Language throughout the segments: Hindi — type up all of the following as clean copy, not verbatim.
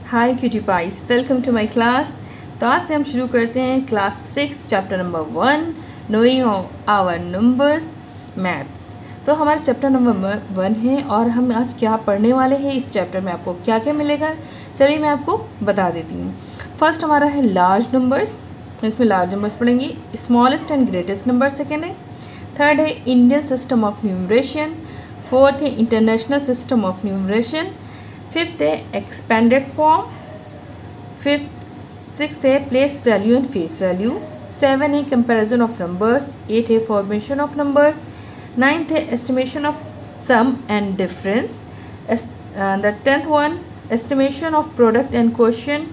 Hi cutie pies, welcome to my class. तो आज से हम शुरू करते हैं class 6 chapter number 1 knowing our numbers maths. तो हमारा चैप्टर नंबर 1 है और हम आज क्या पढ़ने वाले हैं, इस चैप्टर में आपको क्या क्या मिलेगा चलिए मैं आपको बता देती हूँ। फर्स्ट हमारा है लार्ज नंबर्स, इसमें लार्ज नंबर्स पढ़ेंगे। Smallest and greatest number second है। थर्ड है Indian system of numeration. Fourth है international system of numeration. Fifth है एक्सपेंडेड फॉर्म। सिक्स्थ है place value and face value. Seven है कंपैरिजन ऑफ नंबर्स। एट है फॉर्मेशन ऑफ नंबर्स। नाइन्थ है estimation of sum and difference. The 10th one estimation of product and question.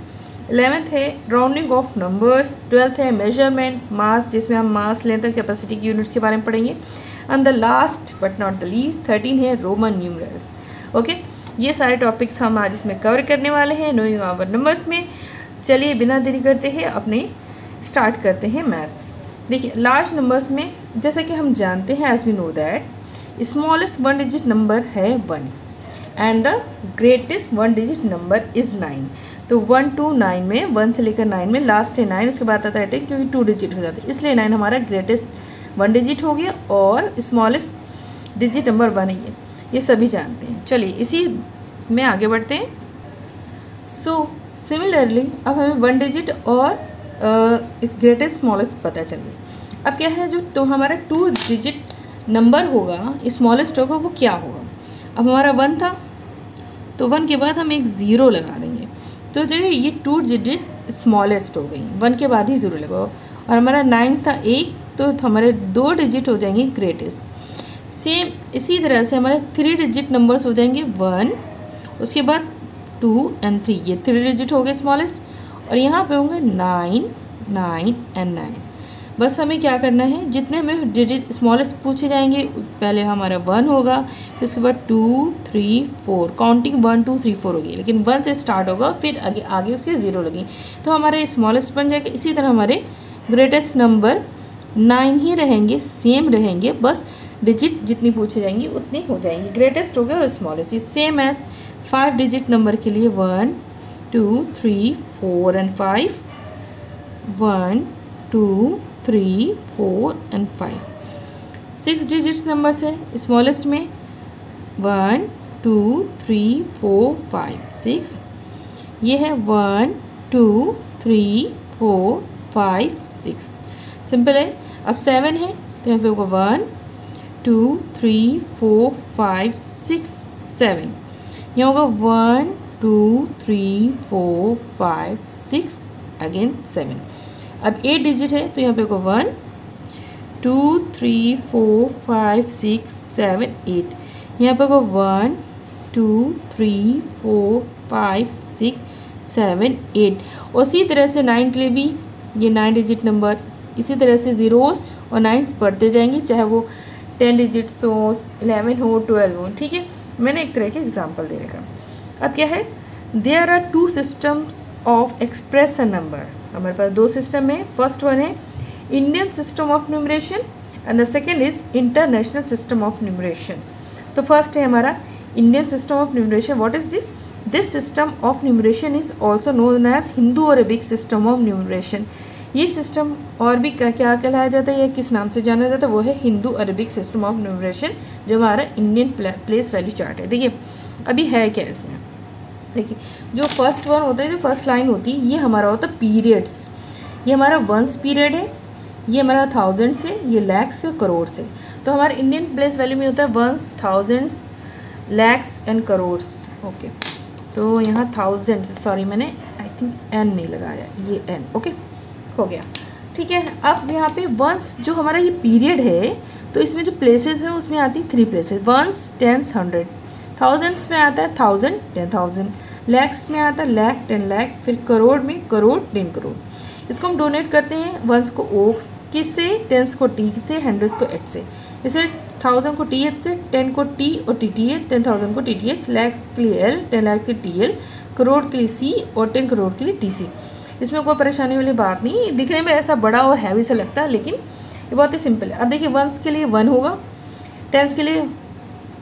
11th है राउंडिंग ऑफ नंबर्स। 12th है मेजरमेंट मास, जिसमें हम मास लेंथ और कैपेसिटी की यूनिट्स के बारे में पढ़ेंगे। And the last but not the least 13 है रोमन न्यूमरल्स। ओके, ये सारे टॉपिक्स हम आज इसमें कवर करने वाले हैं नोइंग आवर नंबर्स में। चलिए बिना देरी करते हैं अपने स्टार्ट करते हैं मैथ्स। देखिए लार्ज नंबर्स में जैसा कि हम जानते हैं, as we know that smallest 1 digit number है 1 and the greatest 1 digit number is 9। तो 1 to 9 में 1 से लेकर 9 में लास्ट है 9, उसके बाद आता है 10 क्योंकि 2 डिजिट हो जाता है, इसलिए 9 हमारा ग्रेटेस्ट 1 डिजिट हो गया और स्मॉलेस्ट डिजिट नंबर 1 है ये सभी जानते हैं। चलिए इसी में आगे बढ़ते हैं। सो सिमिलरली अब हमें 1 डिजिट और इस ग्रेटेस्ट स्मॉलेस्ट पता चल गया। अब क्या है, जो तो हमारा 2 डिजिट नंबर होगा स्मॉलेस्ट होगा वो क्या होगा। अब हमारा 1 था तो 1 के बाद हम एक ज़ीरो लगा देंगे, तो जो ये 2 डिजिट स्मॉलेस्ट हो गई, 1 के बाद ही ज़ीरो लगाओ। और हमारा 9 था 1, तो हमारे 2 डिजिट हो जाएंगे ग्रेटेस्ट। सेम इसी तरह से हमारे 3 डिजिट नंबर्स हो जाएंगे 1, उसके बाद 2 एंड 3, ये 3 डिजिट हो गए स्मॉलेस्ट। और यहाँ पे होंगे 9, 9 एंड 9। बस हमें क्या करना है, जितने हमें डिजिट स्मॉलेस्ट पूछे जाएंगे पहले हमारा 1 होगा, फिर उसके बाद 2, 3, 4, काउंटिंग 1, 2, 3, 4 होगी, लेकिन 1 से स्टार्ट होगा फिर आगे आगे उसके 0 लगी, तो हमारे स्मॉलेस्ट बन जाएगा। इसी तरह हमारे ग्रेटेस्ट नंबर 9 ही रहेंगे, सेम रहेंगे, बस डिजिट जितनी पूछी जाएंगी उतनी हो जाएंगी, ग्रेटेस्ट हो गया और smallest. Same as 5 digit number के लिए 1, 2, 3, 4 एंड 5, 1, 2, 3, 4 एंड 5। 6 डिजिट्स नंबर्स है स्मॉलेस्ट में 1, 2, 3, 4, 5, 6। ये है 1, 2, 3, 4, 5, 6, सिंपल है। अब 7 है तो यहाँ पे होगा 1, 2, 3, 4, 5, 6, 7। यहाँ होगा 1, 2, 3, 4, 5, 6 अगेन 7। अब 8 डिजिट है तो यहाँ पे होगा 1, 2, 3, 4, 5, 6, 7, 8। यहाँ पे होगा 1, 2, 3, 4, 5, 6, 7, 8। और इसी तरह से 9 के लिए भी ये 9 डिजिट नंबर इसी तरह से ज़ीरोस और 9 बढ़ते जाएंगे, चाहे वो 10 डिजिट्स हो, 11 हो, 12 हो। ठीक है, मैंने एक तरह के एग्जाम्पल दे रखा। अब क्या है, there are 2 systems of express a number. हमारे पास 2 सिस्टम है। फर्स्ट वन है Indian system of numeration and the second is international system of numeration. तो फर्स्ट है हमारा Indian system of numeration. What is this? This system of numeration is also known as Hindu Arabic system of numeration. ये सिस्टम और भी क्या कहलाया जाता है या किस नाम से जाना जाता है, वो है Hindu Arabic system of numeration, जो हमारा इंडियन प्लेस वैल्यू चार्ट है। देखिए अभी है क्या इसमें, देखिए जो फर्स्ट वन होता है, जो फर्स्ट लाइन होती है, ये हमारा होता है पीरियड्स। ये हमारा वंस पीरियड है, ये हमारा थाउजेंड से, ये लैक्स से, करोड़ से। तो हमारे इंडियन प्लेस वैल्यू में होता है ones, thousands, lakhs and crores. Okay, तो यहाँ थाउजेंड्स, सॉरी मैंने आई थिंक एन नहीं लगाया, ये एन। ओके हो गया, ठीक है। अब यहाँ पे वंस जो हमारा ये पीरियड है, तो इसमें जो प्लेसेस हैं उसमें आती है 3 प्लेसेस। वंस, टेंस, 100, थाउजेंड्स में आता है 1000, 10,000, लैक्स में आता है लाख, 10 लाख, फिर करोड़ में करोड़, 10 करोड़। इसको हम डोनेट करते हैं वंस को ओ किस से, टेंस को टी से, हंड्रेड्स को एच से। इसे 1000 को टी एच से, 10 को टी और टी टी एच, 10,000 को टी टी एच, लैक्स के लिए एल, 10 लाख से टी एल, करोड़ के लिए सी और 10 करोड़ के लिए टी सी। इसमें कोई परेशानी वाली बात नहीं, दिखने में ऐसा बड़ा और हैवी सा लगता है लेकिन ये बहुत ही सिंपल है। अब देखिए वंस के लिए 1 होगा, टेंस के लिए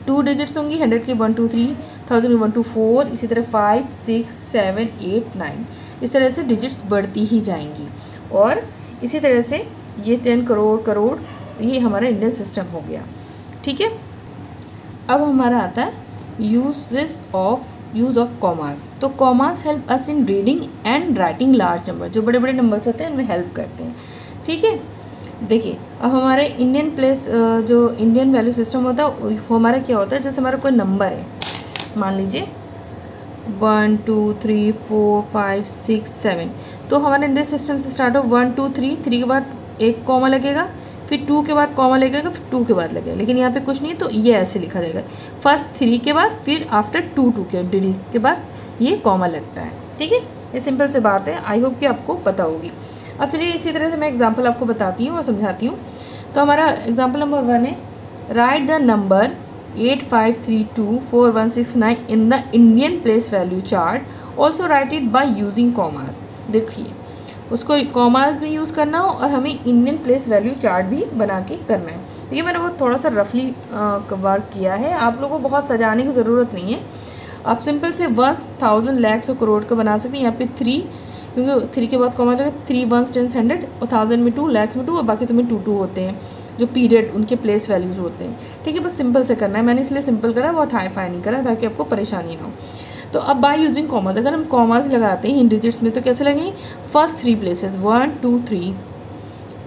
2 डिजिट्स होंगी, 100 की 1 2 3, 1000 की 1 2 4, इसी तरह 5 6 7 8 9, इस तरह से डिजिट्स बढ़ती ही जाएंगी। और इसी तरह से ये 10 करोड़ करोड़, ये हमारा इंडियन सिस्टम हो गया। ठीक है, अब हमारा आता है यूज़ ऑफ कॉमास। तो commas help us in reading and writing large number, जो बड़े बड़े नंबर्स होते हैं उनमें हेल्प करते हैं। ठीक है, देखिए अब हमारे जो इंडियन वैल्यू सिस्टम होता है वो हमारा क्या होता है, जैसे हमारा कोई नंबर है, मान लीजिए 1 2 3 4 5 6 7, तो हमारे इंडियन सिस्टम से स्टार्ट हो 1 2 3, 3 के बाद एक कॉमा लगेगा, फिर 2 के बाद कॉमा लगेगा, फिर 2 के बाद लगेगा, लेकिन यहाँ पे कुछ नहीं, तो ये ऐसे लिखा जाएगा, फर्स्ट 3 के बाद, फिर आफ्टर 2 के डिजिट के बाद ये कॉमा लगता है। ठीक है, ये सिंपल से बात है, आई होप कि आपको पता होगी। अब चलिए इसी तरह से मैं एग्जांपल आपको बताती हूँ और समझाती हूँ। तो हमारा एग्जांपल नंबर 1 है, right the number 85324169 in the Indian place value chart, also right it by using commas. देखिए उसको कॉमास भी यूज़ करना हो और हमें इंडियन प्लेस वैल्यू चार्ट भी बना के करना है। ये मैंने वो थोड़ा सा रफली वर्क किया है, आप लोगों को बहुत सजाने की ज़रूरत नहीं है, आप सिंपल से 1000 लाख और करोड़ का बना सकते हैं। यहाँ पे 3, क्योंकि 3 के बाद कॉमा जाएगा, 3 1 10 100 और 1000 में 2, लैक्स में 2 और बाकी सब में 2 2 होते हैं, जो पीरियड उनके प्लेस वैल्यूज़ होते हैं। ठीक है, बस सिंपल से करना है, मैंने इसलिए सिंपल करा, बहुत हाई फाई नहीं करा ताकि आपको परेशानी ना हो। तो अब बाय यूजिंग कॉमास, अगर हम कॉमास लगाते हैं इन डिजिट्स में तो कैसे लगेंगे, first 3 places 1 2 3,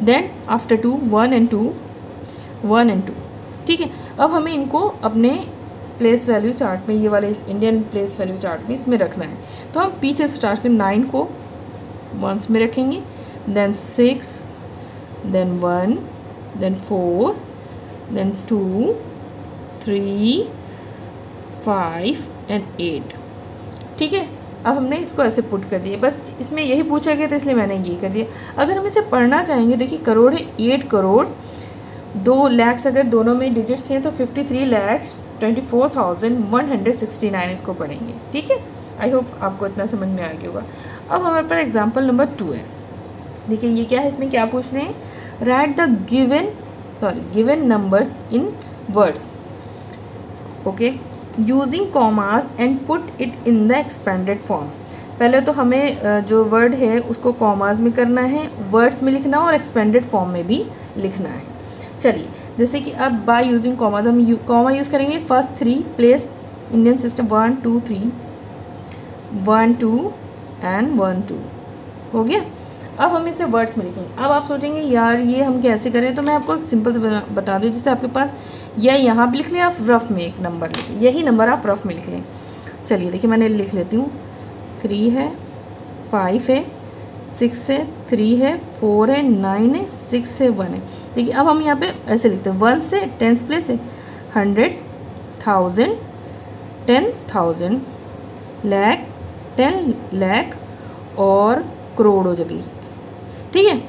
then after 2 1 and 2 1 and 2। ठीक है, अब हमें इनको अपने प्लेस वैल्यू चार्ट में, ये वाले इंडियन प्लेस वैल्यू चार्ट में इसमें रखना है। तो हम पीछे से स्टार्ट कर 9 को वंस में रखेंगे, then 6, then 1, then 4, then 2 3 5 and 8। ठीक है, अब हमने इसको ऐसे पुट कर दिया, बस इसमें यही पूछा गया था इसलिए मैंने ये कर दिया। अगर हम इसे पढ़ना चाहेंगे, देखिए करोड़ है 8 करोड़ 2 लाख, अगर दोनों में डिजिट्स हैं तो 53,24,169 इसको पढ़ेंगे। ठीक है, आई होप आपको इतना समझ में आ गया होगा। अब हमारे पास एग्जाम्पल नंबर 2 है, देखिए ये क्या है, इसमें क्या पूछ रहे हैं, right the given numbers in words, okay, using commas and put it in the expanded form. पहले तो हमें जो वर्ड है उसको कॉमास में करना है, वर्ड्स में लिखना और एक्सपेंडेड फॉर्म में भी लिखना है। चलिए जैसे कि अब बाय यूजिंग कॉमास हम कॉमा यूज़ करेंगे, first 3 place Indian system 1 2 3 1 2 and 1 2 हो गया। अब हम इसे वर्ड्स में लिखेंगे। अब आप सोचेंगे यार ये हम कैसे करें, तो मैं आपको एक सिंपल से बता दूँ, जैसे आपके पास या यहाँ पे लिख लें, आप रफ़ में एक नंबर लिखें, यही नंबर आप रफ़ में लिख लें। चलिए देखिए मैंने लिख लेती हूँ, 3 है, 5 है, 6 है, 3 है, 4 है, 9 है, 6 है, 1 है। देखिए अब हम यहाँ पे ऐसे लिखते हैं, 1 से 10 प्लेस है, 100 1000 10,000 लाख 10 लाख और करोड़ हो जाएगी। ठीक है,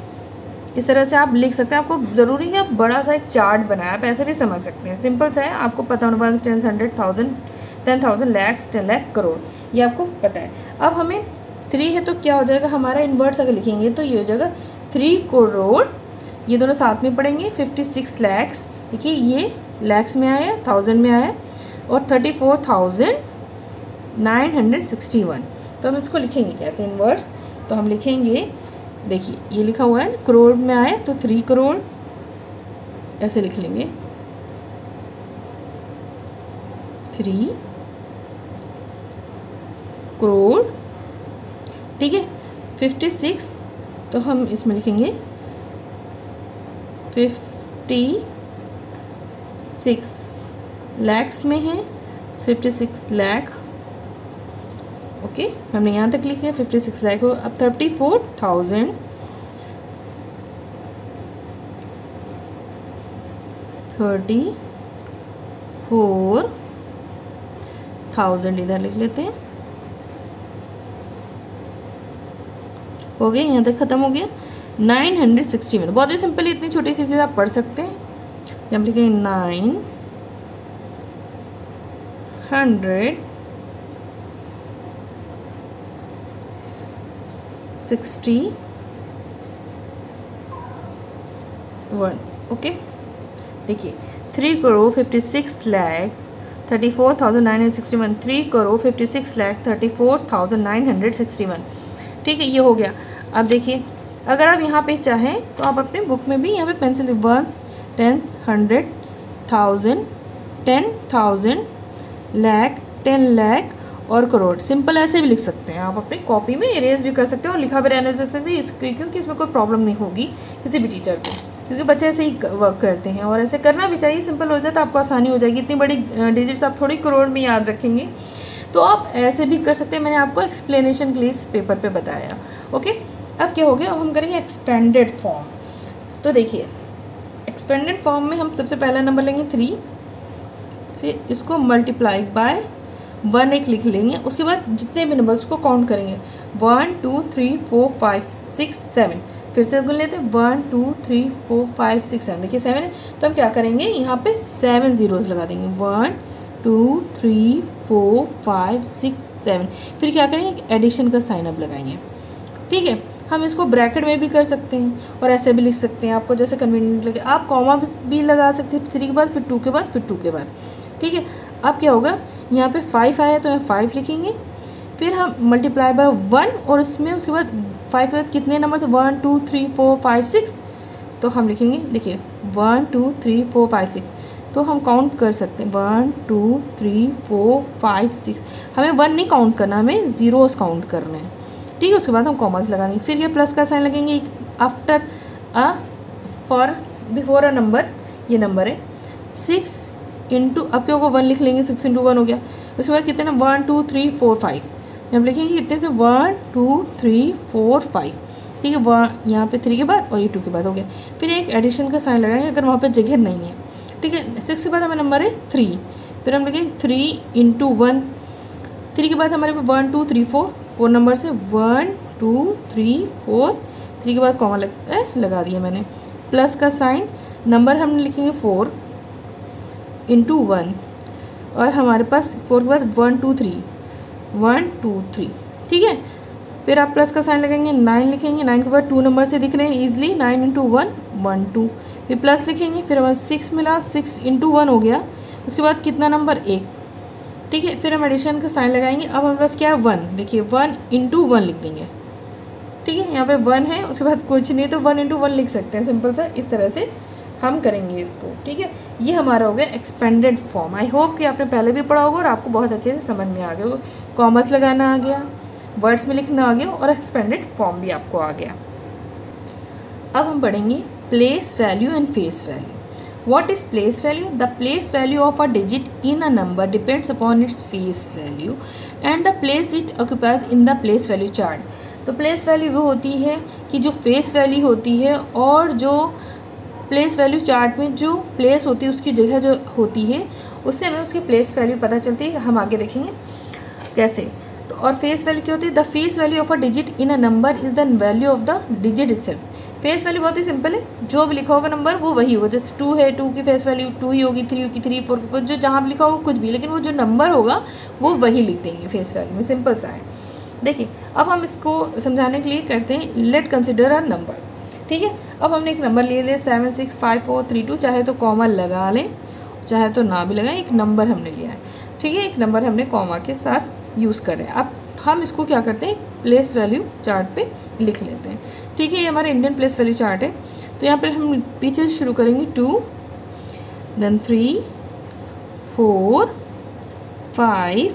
इस तरह से आप लिख सकते हैं। आपको ज़रूरी है आप बड़ा सा एक चार्ट बनाया, आप ऐसे भी समझ सकते हैं, सिंपल सा है, आपको पता होना 1 10 100 1000 10,000 लैक्स 10 लाख करोड़, ये आपको पता है। अब हमें 3 है तो क्या हो जाएगा हमारा, इनवर्ड्स अगर लिखेंगे तो ये हो जाएगा 3 करोड़, ये दोनों साथ में पढ़ेंगे, 56 लैक्स, देखिए ये लैक्स में आया, 1000 में आया, और 34,961। तो हम इसको लिखेंगे कैसे इनवर्ड्स, तो हम लिखेंगे, देखिए ये लिखा हुआ है करोड़ में आया तो 3 करोड़ ऐसे लिख लेंगे, 3 करोड़। ठीक है, 56 तो हम इसमें लिखेंगे 56 लैक्स में है, 56 लाख, ओके हमने यहाँ तक लिख लिया 56 लाख हो। अब 34,000 34,000 इधर लिख लेते हैं, हो गया, यहाँ तक ख़त्म हो गया। 961, बहुत ही सिंपल, इतनी छोटी सी चीज़ आप पढ़ सकते हैं। हम लिखेंगे 961, ओके। देखिए 3 करोड़ 56 लाख 34,961, 3,56,34,961। ठीक है, ये हो गया। अब देखिए, अगर आप यहाँ पे चाहें तो आप अपने बुक में भी यहाँ पे पेंसिल 1, 10, 100, 1000, 10,000, लाख, 10 लाख और करोड़, सिंपल ऐसे भी लिख सकते हैं। आप अपनी कॉपी में इरेज भी कर सकते हैं और लिखा भी रहने दे सकते हैं, क्योंकि इसमें कोई प्रॉब्लम नहीं होगी किसी भी टीचर को, क्योंकि बच्चे ऐसे ही वर्क करते हैं और ऐसे करना भी चाहिए। सिंपल हो जाए तो आपको आसानी हो जाएगी। इतनी बड़ी डिजिट्स आप थोड़ी करोड़ में याद रखेंगे, तो आप ऐसे भी कर सकते हैं। मैंने आपको एक्सप्लेनेशन के लिए इस पेपर पे बताया। ओके, अब क्या हो गया, अब हम करेंगे एक्सपेंडेड फॉर्म। तो देखिए, एक्सपेंडेड फॉर्म में हम सबसे पहला नंबर लेंगे 3, फिर इसको मल्टीप्लाई बाय 1 एक लिख लेंगे। उसके बाद जितने भी नंबर उसको काउंट करेंगे, 1 2 3 4 5 6 7। फिर से गुन लेते हैं, 1 2 3 4 5 6 7। देखिए 7 है, तो हम क्या करेंगे, यहाँ पे 7 ज़ीरोज़ लगा देंगे। 1 2 3 4 5 6 7। फिर क्या करेंगे, एडिशन का साइन अप लगाएंगे। ठीक है, हम इसको ब्रैकेट में भी कर सकते हैं और ऐसे भी लिख सकते हैं, आपको जैसे कन्वीनियंट लगे। आप कॉमा भी लगा सकते हैं, 3 के बाद, फिर 2 के बाद, फिर 2 के बाद। ठीक है, अब क्या होगा, यहाँ पे 5 आया तो यहाँ 5 लिखेंगे। फिर हम मल्टीप्लाई बाय 1 और उसमें उसके बाद 5 के बाद कितने नंबर से, 1 2 3 4 5 6, तो हम लिखेंगे, देखिए 1 2 3 4 5 6। तो हम काउंट कर सकते हैं 1 2 3 4 5 6। हमें 1 नहीं काउंट करना, हमें ज़ीरोस काउंट करने हैं। ठीक है, उसके बाद हम कॉमर्स लगा देंगे। फिर ये प्लस का साइन लगेंगे after a, for, before a number. ये नंबर है 6 इंटू, अब क्या होगा, 1 लिख लेंगे, 6 इंटू 1 हो गया। उसके बाद कितने ना, 1 2 3 4 5। हम लिखेंगे कितने से, 1 2 3 4 5। ठीक है, 1 यहाँ पे 3 के बाद और ये 2 के बाद हो गया। फिर एक एडिशन का साइन लगाएंगे अगर वहाँ पे जगह नहीं है। ठीक है, 6 के बाद हमें नंबर है 3। फिर हम लिखेंगे 3 इंटू 1। 3 के बाद हमारे पे 1 2 3 4 नंबर से 1 2 3 4। 3 के बाद कॉमा लगा दिया मैंने। प्लस का साइन, नंबर हम लिखेंगे 4 इंटू 1 और हमारे पास 4 के बाद 1 2 3 1 2 3। ठीक है, फिर आप प्लस का साइन लगाएंगे, 9 लिखेंगे। 9 के बाद 2 नंबर से दिख रहे हैं ईजिली, 9 इंटू 1 1 2। फिर प्लस लिखेंगे, फिर हमारा 6 मिला, 6 इंटू 1 हो गया। उसके बाद कितना नंबर, 1। ठीक है, फिर हम एडिशन का साइन लगाएंगे। अब हमारे पास क्या है, 1। देखिए 1 इंटू 1 लिख देंगे। ठीक है, यहाँ पे 1 है, उसके बाद कुछ नहीं, तो 1 इंटू 1 लिख सकते हैं, सिंपल सा। इस तरह से हम करेंगे इसको। ठीक है, ये हमारा हो गया एक्सपेंडेड फॉर्म। आई होप कि आपने पहले भी पढ़ा होगा और आपको बहुत अच्छे से समझ में आ गया होगा। कॉमर्स लगाना आ गया, वर्ड्स में लिखना आ गया और एक्सपेंडेड फॉर्म भी आपको आ गया। अब हम पढ़ेंगे place value and face value. What is place value? The place value of a digit in a number depends upon its face value and the place it occupies in the place value chart. तो place value वो होती है कि जो face value होती है और जो place value chart में जो place होती है उसकी जगह जो होती है उससे हमें उसकी place value पता चलती है। हम आगे देखेंगे कैसे। तो और फेस वैल्यू क्या होती है, the face value of a digit in a number is the value of the digit itself. Face value बहुत ही सिंपल है, जो भी लिखा होगा नंबर वो वही होगा। जैसे 2 है, 2 की फेस वैल्यू 2 ही होगी, 3 होगी 3, 4 की 4, जो जहाँ भी लिखा होगा कुछ भी, लेकिन वो जो नंबर होगा वो वही लिख देंगे फेस वैल्यू में। सिंपल सा है। देखिए अब हम इसको समझाने के लिए करते हैं, लेट कंसिडर अ नंबर। ठीक है, अब हमने एक नंबर ले लिया 7 6 5 4 3 2। चाहे तो कॉमा लगा लें, चाहे तो ना भी लगाएं, एक नंबर हमने लिया है। ठीक है, एक नंबर हमने कॉमा के साथ यूज़ कर रहे हैं। अब हम इसको क्या करते हैं, प्लेस वैल्यू चार्ट पे लिख लेते हैं। ठीक है, ये हमारा इंडियन प्लेस वैल्यू चार्ट है। तो यहाँ पर हम पीछे शुरू करेंगे 2 देन 3 4 5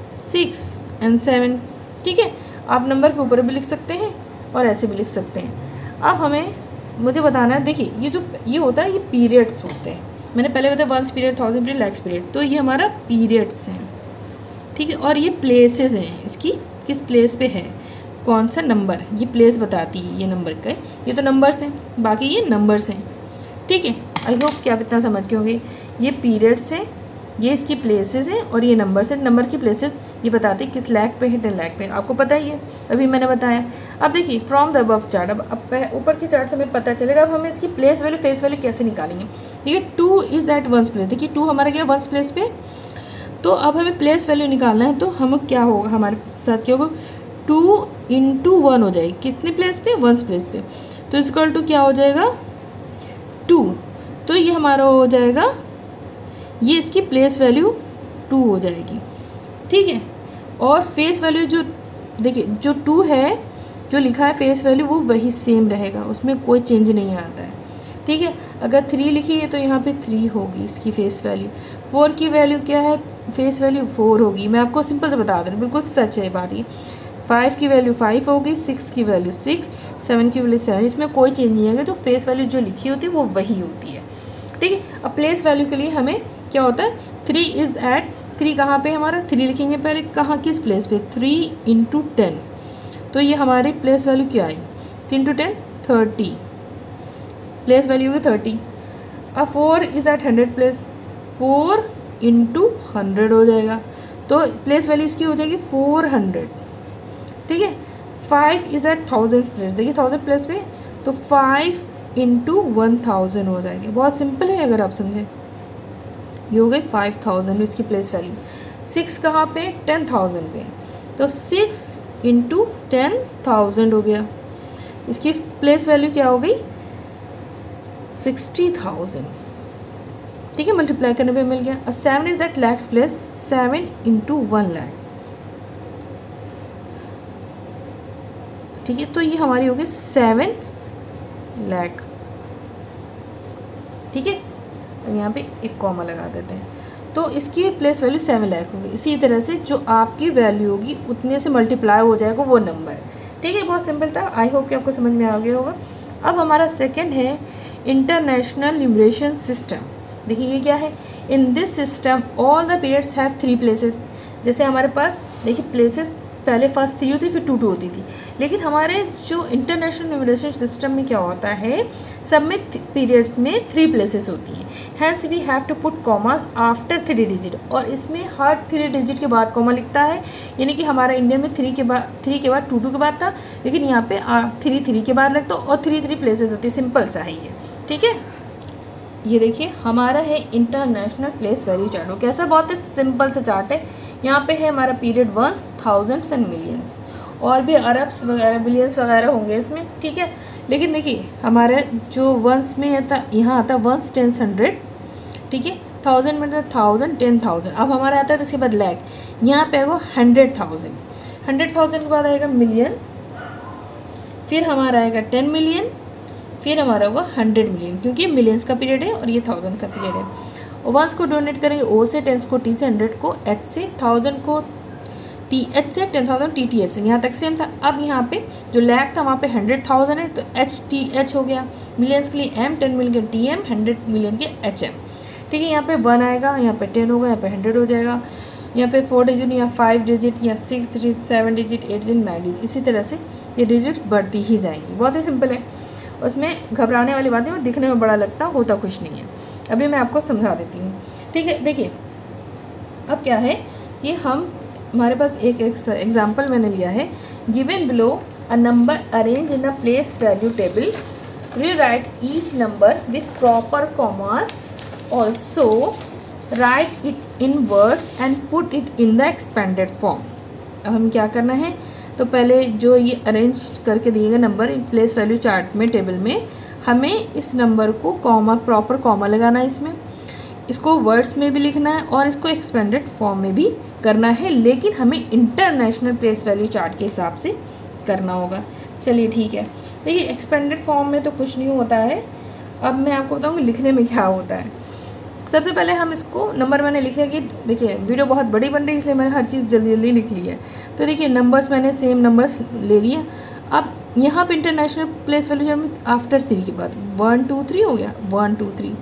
6 एंड 7। ठीक है, आप नंबर के ऊपर भी लिख सकते हैं और ऐसे भी लिख सकते हैं। अब हमें मुझे बताना है, देखिए ये होता है, ये पीरियड्स होते हैं। मैंने पहले बताया 1 पीरियड 1000 पीरियड लैक्स पीरियड, तो ये हमारा पीरियड्स हैं। ठीक है, और ये प्लेसेस हैं, इसकी किस प्लेस पे है, कौन सा नंबर, ये प्लेस बताती है ये नंबर का। ये तो नंबर्स हैं, बाकी ये नंबर्स हैं। ठीक है, आई होप कि आप इतना समझ के होंगे। ये पीरियड्स हैं, ये इसकी प्लेसेस हैं और ये नंबर्स हैं। नंबर की प्लेसेस ये बताते हैं किस लैक पे है, 10 लाख पे, आपको पता ही है, अभी मैंने बताया। अब देखिए फ्रॉम द अबव चार्ट, अब ऊपर की चार्ट से हमें पता चलेगा। अब हमें इसकी प्लेस वैल्यू फेस वैल्यू कैसे निकालेंगे। ठीक है, 2 इज़ एट 1 प्लेस। देखिए 2 हमारा क्या 1 प्लेस पे, तो अब हमें प्लेस वैल्यू निकालना है। तो हम क्या होगा, हमारे साथ क्या होगा, 2 इंटू 1 हो जाएगी, कितने प्लेस पे, 1 प्लेस पे। तो इक्वल टू क्या हो जाएगा, 2। तो ये हमारा हो जाएगा, ये इसकी प्लेस वैल्यू 2 हो जाएगी, ठीक है। और फेस वैल्यू जो देखिए जो 2 है जो लिखा है फेस वैल्यू वो वही सेम रहेगा, उसमें कोई चेंज नहीं आता है, ठीक है। अगर 3 लिखी है तो यहाँ पे 3 होगी इसकी फेस वैल्यू। 4 की वैल्यू क्या है, फेस वैल्यू 4 होगी, मैं आपको सिंपल से बता दूँ, बिल्कुल सच है बात ये। 5 की वैल्यू 5 होगी, 6 की वैल्यू 6, 7 की वैल्यू 7, इसमें कोई चेंज नहीं आएगा, जो फेस वैल्यू जो लिखी होती है वो वही होती है, ठीक है। अब प्लेस वैल्यू के लिए हमें क्या होता है, 3 इज़ एट 3 कहाँ पे हमारा 3 लिखेंगे पहले, कहाँ किस प्लेस पे, 3 × 10, तो ये हमारी प्लेस वैल्यू क्या आई, 3 × 10 30, प्लेस वैल्यू भी 30। अब 4 इज़ एट 100 प्लेस, 4 × 100 हो जाएगा, तो प्लेस वैल्यू इसकी हो जाएगी 400, ठीक है। 5 इज़ एट 1000 प्लेस, देखिए 1000 प्लेस पे तो 5 × 1000 हो जाएगी, बहुत सिंपल है अगर आप समझें। ये हो गई 5000 इसकी प्लेस वैल्यू। 6 कहाँ पे, 10000 पे, तो 6 × 10000 हो गया, इसकी प्लेस वैल्यू क्या हो गई 60000, ठीक है। मल्टीप्लाई करने पे मिल गया। और 7 is at lakhs place, 7 × 1 lakh, ठीक है। तो ये हमारी होगी 7 लाख, ठीक है। अब यहाँ पे एक कॉमा लगा देते हैं, तो इसकी प्लेस वैल्यू 7 लाख होगी। इसी तरह से जो आपकी वैल्यू होगी उतने से मल्टीप्लाई हो जाएगा वो नंबर, ठीक है। बहुत सिंपल था, आई होप कि आपको समझ में आ गया होगा। अब हमारा सेकंड है इंटरनेशनल न्यूमरेशन सिस्टम। देखिए ये क्या है, in this system all the periods have 3 places. जैसे हमारे पास देखिए प्लेसेस पहले फर्स्ट 3 होती थी फिर 2 2 होती थी, लेकिन हमारे जो इंटरनेशनल न्यूमरेशन सिस्टम में क्या होता है, सब में पीरियड्स में 3 प्लेसेस होती हैं। Hence we have to put comma after 3 digit, और इसमें हर 3 डिजिट के बाद कॉमा लिखता है, यानी कि हमारा इंडियन में 3 के बाद 2 2 के बाद था, लेकिन यहाँ पे 3 3 के बाद लगता और 3 3 प्लेसेस होती है, सिंपल सा है ये, ठीक है। ये देखिए हमारा है इंटरनेशनल प्लेस वैल्यू चार्ट, वो कैसा बहुत ही सिंपल सा चार्ट है। यहाँ पे है हमारा period ones, thousands and millions, और भी अरब्स वगैरह बिलियंस वगैरह होंगे इसमें, ठीक है। लेकिन देखिए हमारे जो वंस में आता यहाँ आता वंस, टेंस, 100, ठीक है। 1000 में 1000, 10,000, अब हमारा आता है तो इसके बाद लैख, यहाँ पे आएगा 100,000, 100,000 के बाद आएगा मिलियन, फिर हमारा आएगा 10 मिलियन, फिर हमारा होगा 100 मिलियन, क्योंकि मिलियंस का पीरियड है और ये 1000 का पीरियड है। और वंस को डोनेट करेंगे ओ से, टेंस को टी से, 100 को एच से, 1000 को टी एच से, 10,000 टी टी एच से, यहाँ तक सेम था। अब यहाँ पे जो लैख था वहाँ पे 100,000 है तो एच टी एच हो गया, मिलियंस के लिए M, 10 million T M, 100 million के एच एम, ठीक है। यहाँ पे 1 आएगा, यहाँ पे 10 होगा, यहाँ पे 100 हो जाएगा, यहाँ पे 4 डिजिट या 5 डिजिट या 6 डिजिट, 7 डिजिट, 8 डिजिट, 9 डिजिट, इसी तरह से ये डिजिट्स बढ़ती ही जाएंगी। बहुत ही सिंपल है, उसमें घबराने वाली बात है, वो दिखने में बड़ा लगता होता कुछ नहीं है। अभी मैं आपको समझा देती हूँ, ठीक है। देखिए अब क्या है कि हमारे पास एक एग्जाम्पल मैंने लिया है, given below a number arrange in a place value table, rewrite each number with proper commas, also right it in words and put it in the expanded form. अब हम क्या करना है, तो पहले जो ये अरेंज करके दिए गए number in place value chart में टेबल में, हमें इस नंबर को कॉमा, प्रॉपर कॉमा लगाना है इसमें, इसको वर्ड्स में भी लिखना है और इसको एक्सपेंडेड फॉर्म में भी करना है, लेकिन हमें इंटरनेशनल प्लेस वैल्यू चार्ट के हिसाब से करना होगा। चलिए ठीक है, देखिए एक्सपेंडेड फॉर्म में तो कुछ नहीं होता है, अब मैं आपको बताऊँगी लिखने में क्या होता है। सबसे पहले हम इसको नंबर मैंने लिख लिया कि देखिए वीडियो बहुत बड़ी बन रही है इसलिए मैंने हर चीज़ जल्दी जल्दी लिख ली है। तो देखिए नंबर्स मैंने सेम नंबर्स ले लिए। अब यहाँ पे इंटरनेशनल प्लेस वैल्यू चार्ट में आफ्टर 3 के बाद 1 2 3 हो गया, 1 2 3,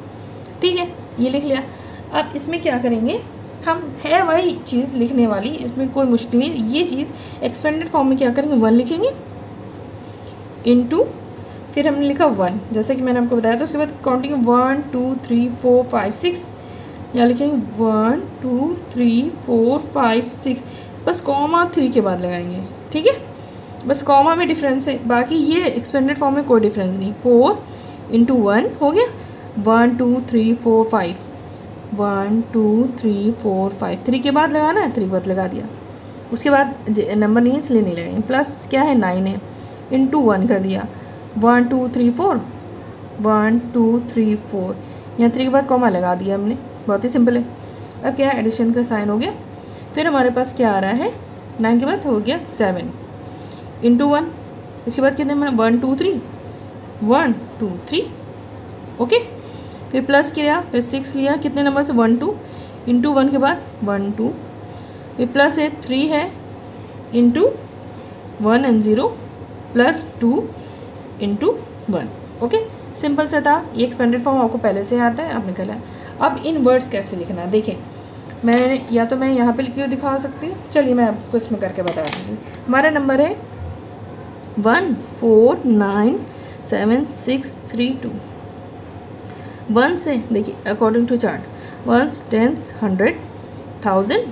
ठीक है, ये लिख लिया। अब इसमें क्या करेंगे, हम है वही चीज़ लिखने वाली, इसमें कोई मुश्किल नहीं। ये चीज़ एक्सपेंडेड फॉर्म में क्या करेंगे, 1 लिखेंगे इनटू, फिर हमने लिखा 1 जैसे कि मैंने आपको बताया था, उसके बाद काउंटिंग 1 2 3 4 5 6, यहाँ लिखेंगे 1 2 3 4 5 6, बस कॉमा 3 के बाद लगाएंगे, ठीक है, बस कॉमा में डिफरेंस है, बाकी ये एक्सपेंडेड फॉर्म में कोई डिफरेंस नहीं। 4 × 1 हो गया, 1 2 3 4 5, 1 2 3 4 5, 3 के बाद लगाना है, 3 के बाद लगा दिया, उसके बाद नंबर नहीं है इसलिए नहीं लगाएंगे। प्लस क्या है 9 है, इनटू 1 कर दिया, 1 2 3 4, 1 2 3 4, यहाँ 3 के बाद कॉमा लगा दिया हमने, बहुत ही सिंपल है। अब क्या एडिशन का साइन हो गया। फिर हमारे पास क्या आ रहा है, 9 के बाद हो गया 7 इंटू 1, इसके बाद कितने मैंने 1 2 3 1 2 3 ओके। फिर प्लस किया, फिर 6 लिया, कितने नंबर से 1 2 इंटू 1 के बाद 1 2, फिर प्लस है 3 है into 1 and 0 plus 2 into 1 okay. Simple से था, ये एक्सपेंडेड फॉर्म आपको पहले से आता है, आप निकला है। अब इन वर्ड्स कैसे लिखना है देखें, मैं या तो मैं यहाँ पे लिख के दिखा सकती हूँ, चलिए मैं आपको इसमें करके बता दूँगी। हमारा नंबर है 1 4 9 7 6 3 2। 1 से देखिए according to chart 1 10 100 1000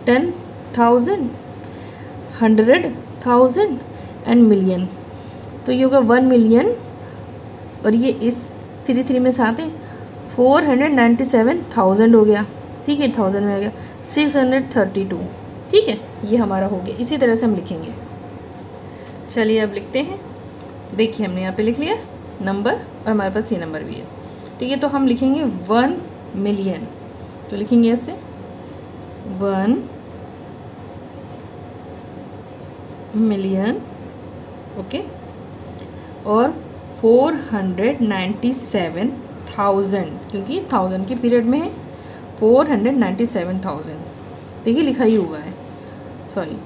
10,000 100,000 and million. तो ये होगा 1 मिलियन और ये इस 3 3 में साथ है 497,000 हो गया, ठीक है, 1000 में आ गया 632, ठीक है, ये हमारा हो गया। इसी तरह से हम लिखेंगे। चलिए अब लिखते हैं। देखिए हमने यहाँ पे लिख लिया नंबर और हमारे पास ये नंबर भी है, ठीक है। तो हम लिखेंगे 1 मिलियन, तो लिखेंगे ऐसे 1 मिलियन ओके, और 497,000 क्योंकि 1000 के पीरियड में है 497,000, देखिए लिखा ही हुआ है, सॉरी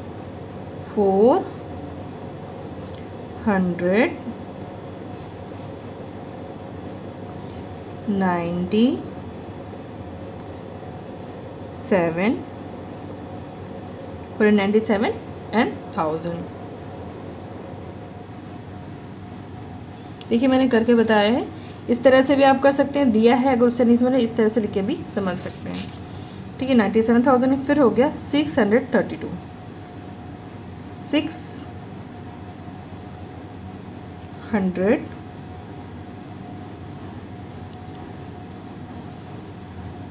497 and 1000। देखिए मैंने करके बताया है, इस तरह से भी आप कर सकते हैं, दिया है अगर उससे नहीं समझ इस तरह से लिख के भी समझ सकते हैं, ठीक है। 97,000 फिर हो गया 632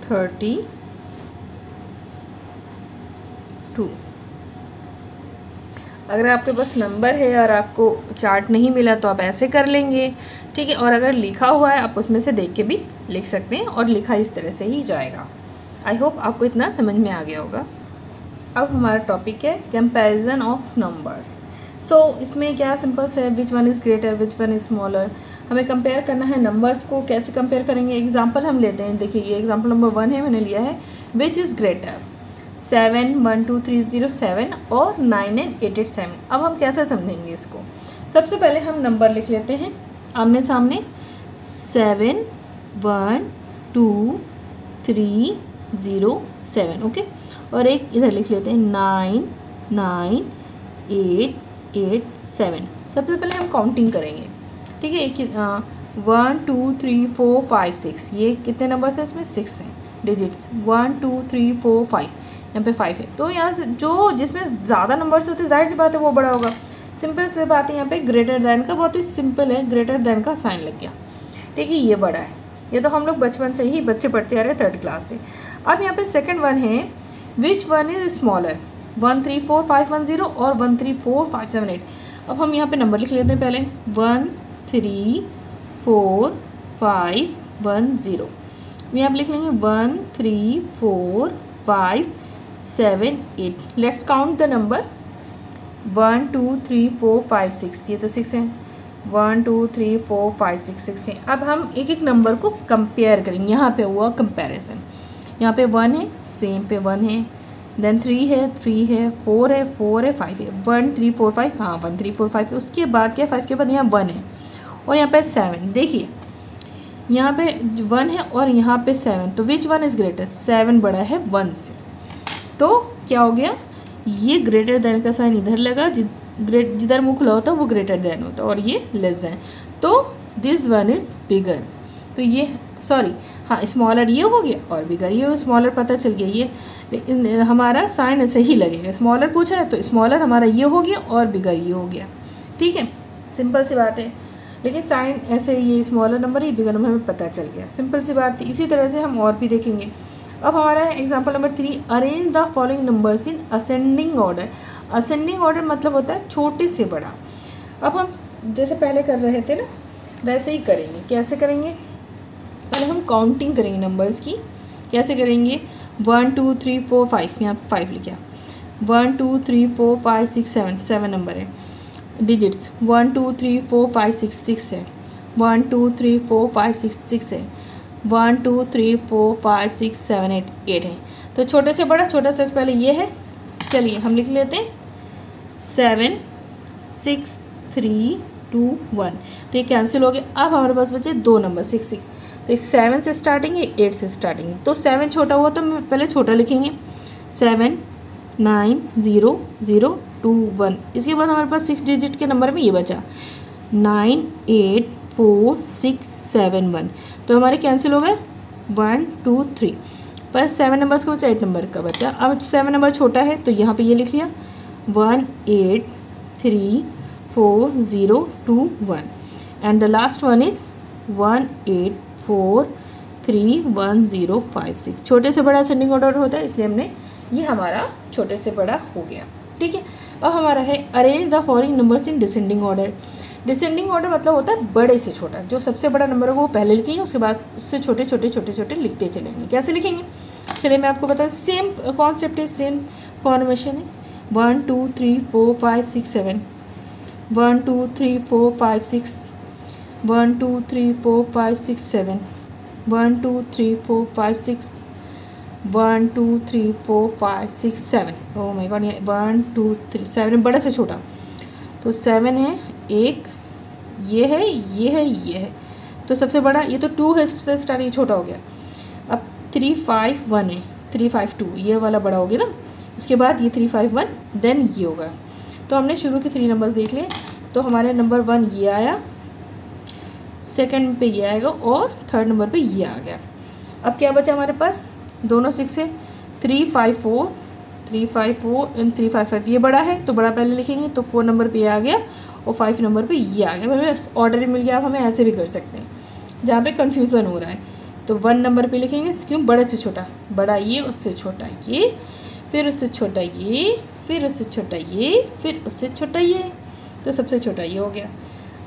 632। अगर आपके पास नंबर है और आपको चार्ट नहीं मिला तो आप ऐसे कर लेंगे, ठीक है। और अगर लिखा हुआ है आप उसमें से देख के भी लिख सकते हैं और लिखा इस तरह से ही जाएगा। आई होप आपको इतना समझ में आ गया होगा। अब हमारा टॉपिक है कंपैरिजन ऑफ नंबर्स। सो इसमें क्या सिंपल से which one is greater which one is smaller, हमें कंपेयर करना है नंबर्स को। कैसे कंपेयर करेंगे, एग्जाम्पल हम लेते हैं। देखिए ये एग्जाम्पल नंबर 1 है, मैंने लिया है विच इज़ ग्रेटर 7 1 2 3 0 7 और 9 and 8 8 7। अब हम कैसे समझेंगे इसको, सबसे पहले हम नंबर लिख लेते हैं आमने सामने 7 1 2 3 0 7 ओके, और एक इधर लिख लेते हैं 9 9 8 8 7। सबसे पहले हम काउंटिंग करेंगे, ठीक है। 1 2 3 4 5 6, ये कितने नंबर्स हैं इसमें 6 हैं डिजिट्स, 1 2 3 4 5, यहाँ पे 5 है। तो यहाँ से जो जिसमें ज़्यादा नंबर्स होते हैं जाहिर सी बात है वो बड़ा होगा। सिंपल से बात है, यहाँ पे ग्रेटर दैन का बहुत ही सिंपल है, ग्रेटर दैन का साइन लग गया, ठीक है, ये बड़ा है। ये तो हम लोग बचपन से ही बच्चे पढ़ते आ रहे हैं 3rd क्लास से। अब यहाँ पे सेकंड वन है विच वन इज स्मॉलर 1 3 4 5 1 0 और 1 3 4 5 7 8। अब हम यहाँ पे नंबर लिख लेते हैं पहले 1 3 4 5 1 0। यहाँ पे लिख लेंगे 1 3 4 5 7 8। लेट्स काउंट द नंबर 1 2 3 4 5 6, ये तो 6 है, 1 2 3 4 5 6 6 है। अब हम एक एक नंबर को कंपेयर करेंगे। यहाँ पे हुआ कंपैरिजन, यहाँ पे 1 है, सेम पे 1 है, देन 3 है 3 है, 4 है 4 है, 5 है, 1 3 4 5, हाँ 1 3 4 5 है। उसके बाद क्या 5 के बाद यहाँ 1 है और यहाँ पे 7। देखिए यहाँ पे 1 है और यहाँ पे 7, तो विच वन इज़ ग्रेटर, 7 बड़ा है 1 से। तो क्या हो गया, ये ग्रेटर दैन का साइन इधर लगा, जिधर मुँह खुला होता है वो ग्रेटर दैन होता है और ये लेस दैन, तो दिस वन इज़ बिगर। तो ये सॉरी हाँ स्मॉलर ये हो गया और बिगर ये, स्मॉलर पता चल गया ये, लेकिन हमारा साइन ऐसे ही लगेगा। स्मॉलर पूछा है तो स्मॉलर हमारा ये हो गया और बिगर ये हो गया, ठीक है, सिंपल सी बात है। लेकिन साइन ऐसे ये स्मॉलर नंबर ही बिगर नंबर हमें पता चल गया, सिंपल सी बात है। इसी तरह से हम और भी देखेंगे। अब हमारा है example number 3, arrange the following numbers in ascending order. Ascending order मतलब होता है छोटे से बड़ा। अब हम जैसे पहले कर रहे थे ना वैसे ही करेंगे। कैसे करेंगे, पहले हम काउंटिंग करेंगे नंबर्स की। कैसे करेंगे, 1 2 3 4 5, यहाँ 5 लिखा, 1 2 3 4 5 6 7, 7 नंबर है। डिजिट्स 1 2 3 4 5 6, 6 है। 1 2 3 4 5 6, 6 है। 1 2 3 4 5 6 7 8, 8 है। तो छोटे से बड़ा, छोटा से पहले ये है, चलिए हम लिख लेते हैं 7 6 3 2 1, तो ये कैंसिल हो गया। अब हमारे पास बचे दो नंबर 6 6, तो 7 से स्टार्टिंग है, 8 से स्टार्टिंग है। तो 7 छोटा हुआ तो हम पहले छोटा लिखेंगे, 7 9 0 0 2 1। इसके बाद हमारे पास 6 डिजिट के नंबर में ये बचा 9 8 4 6 7 1, तो हमारे कैंसिल हो गए 1 2 3, पर 7 नंबर्स का बचा, 8 नंबर का बचा। अब 7 नंबर छोटा है तो यहाँ पे ये लिख लिया 1 8 3 4 0 2 1, and the last one is 1 8 4 3 1 0 5 6। छोटे से बड़ा असेंडिंग ऑर्डर होता है, इसलिए हमने ये हमारा छोटे से बड़ा हो गया। ठीक है, अब हमारा है arrange the following numbers in descending order. Descending order मतलब होता है बड़े से छोटा, जो सबसे बड़ा नंबर होगा वो पहले लिखेंगे, उसके बाद उससे छोटे छोटे छोटे छोटे लिखते चलेंगे। कैसे लिखेंगे, चलिए मैं आपको बता, सेम कॉन्सेप्ट है, सेम फॉर्मेशन है। 1 2 3 4 5 6 7, 1 2 3 4 5 6, 1 2 3 4 5 6 7, 1 2 3 4 5 6, 1 2 3 4 5 6 7। ओह माय गॉड, ये 1 2 3 7 बड़ा से छोटा, तो 7 है, एक ये है, ये है, ये है, तो सबसे बड़ा ये तो 2 है से स्टार्ट, ये छोटा हो गया। अब 3 5 1 है, 3 5 2 ये वाला बड़ा हो गया ना, उसके बाद ये 3 5 1, देन ये होगा। तो हमने शुरू के 3 नंबर्स देख लिए, तो हमारे नंबर 1 ये आया, सेकंड पे ये आएगा और थर्ड नंबर पे ये आ गया। अब क्या बचा हमारे पास, दोनों 6 है, 3 5 4 3 5 4 एंड 3 5 5, ये बड़ा है तो बड़ा पहले लिखेंगे, तो 4 नंबर पे ये आ गया और 5 नंबर पे ये आ गया। हमें ऑर्डर मिल गया, अब हमें ऐसे भी कर सकते हैं जहाँ पे कन्फ्यूज़न हो रहा है। तो 1 नंबर पे लिखेंगे, क्यों, बड़े से छोटा, बड़ा ये, उससे छोटा ये, फिर उससे छोटा ये, फिर उससे छोटा ये, फिर उससे छोटा ये, तो सबसे छोटा ये हो गया।